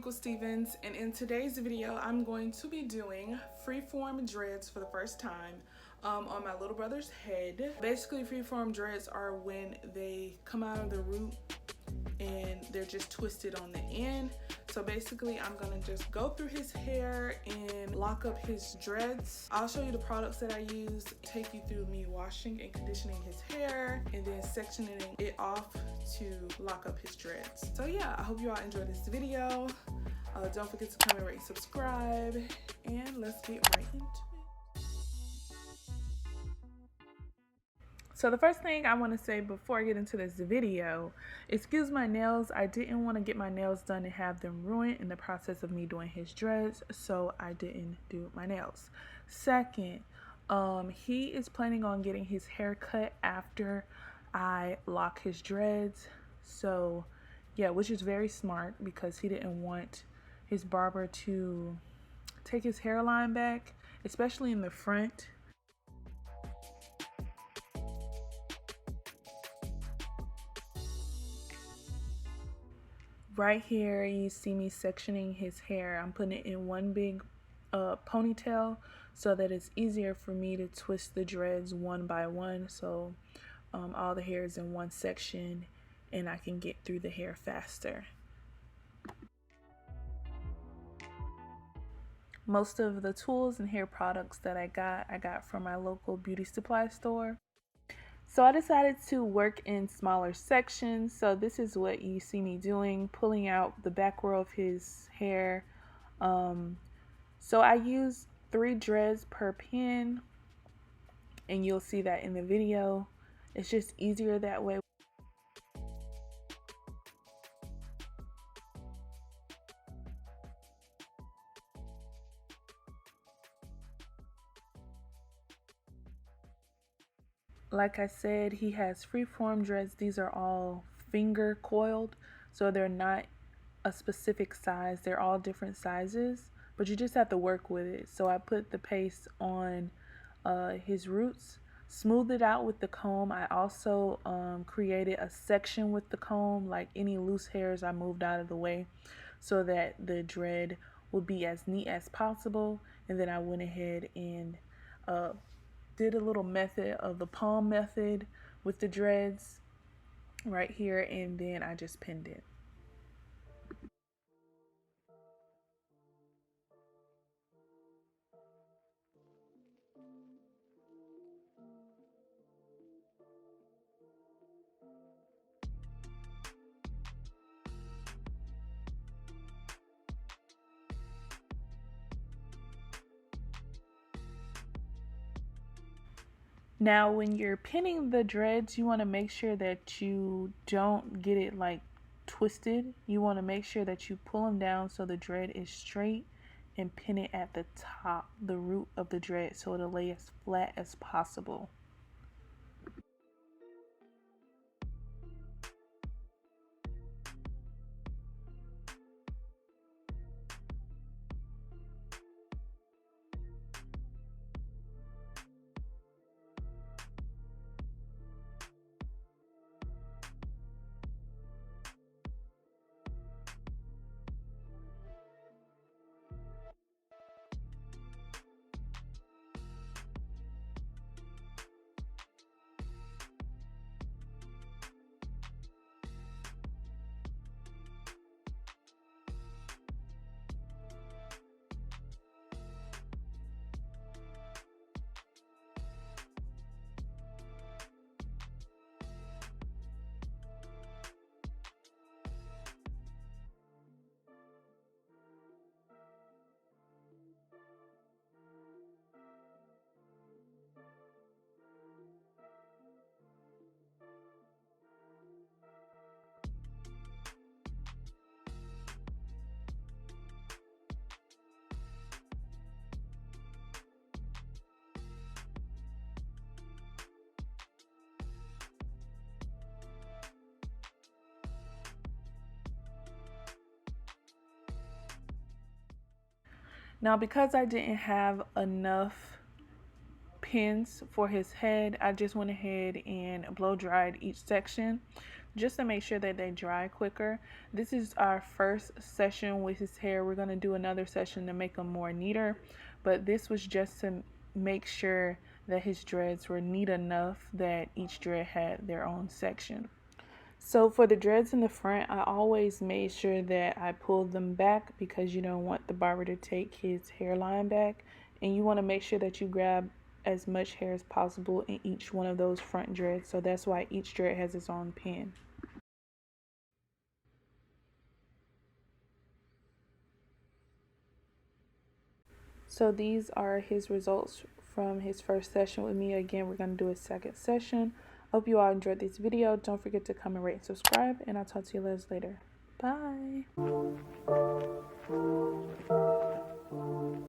Jamequa Stevens, and in today's video I'm going to be doing freeform dreads for the first time on my little brother's head. Basically, freeform dreads are when they come out of the root and they're just twisted on the end. So basically I'm gonna just go through his hair and lock up his dreads. I'll show you the products that I use, take you through me washing and conditioning his hair, and then sectioning it off to lock up his dreads. So yeah, I hope you all enjoy this video. Don't forget to comment, rate, subscribe, and let's get right into it. So the first thing I want to say before I get into this video, excuse my nails. I didn't want to get my nails done and have them ruined in the process of me doing his dreads, so I didn't do my nails. Second, he is planning on getting his hair cut after I lock his dreads. So yeah, which is very smart because he didn't want his barber to take his hairline back, especially in the front. Right here you see me sectioning his hair. I'm putting it in one big ponytail so that it's easier for me to twist the dreads one by one, so all the hair is in one section and I can get through the hair faster. Most of the tools and hair products that I got from my local beauty supply store. So I decided to work in smaller sections. So this is what you see me doing, pulling out the back row of his hair. So I use 3 dreads per pin, and you'll see that in the video. It's just easier that way. Like I said, he has freeform dreads. These are all finger coiled, so they're not a specific size. They're all different sizes, but you just have to work with it. So I put the paste on his roots, smoothed it out with the comb. I also created a section with the comb, like any loose hairs I moved out of the way so that the dread would be as neat as possible. And then I went ahead and did a little method of the palm method with the dreads right here, and then I just pinned it. Now when you're pinning the dreads, you want to make sure that you don't get it like twisted. You want to make sure that you pull them down so the dread is straight, and pin it at the top, the root of the dread, so it'll lay as flat as possible. Now because I didn't have enough pins for his head, I just went ahead and blow dried each section. just to make sure that they dry quicker. This is our first session with his hair. We're going to do another session to make them more neater, but this was just to make sure that his dreads were neat enough that each dread had their own section. So for the dreads in the front, I always made sure that I pulled them back because you don't want the barber to take his hairline back, and you want to make sure that you grab as much hair as possible in each one of those front dreads. So that's why each dread has its own pin. So these are his results from his first session with me. Again, we're going to do a second session. Hope you all enjoyed this video. Don't forget to comment, rate, and subscribe, and I'll talk to you guys later. Bye.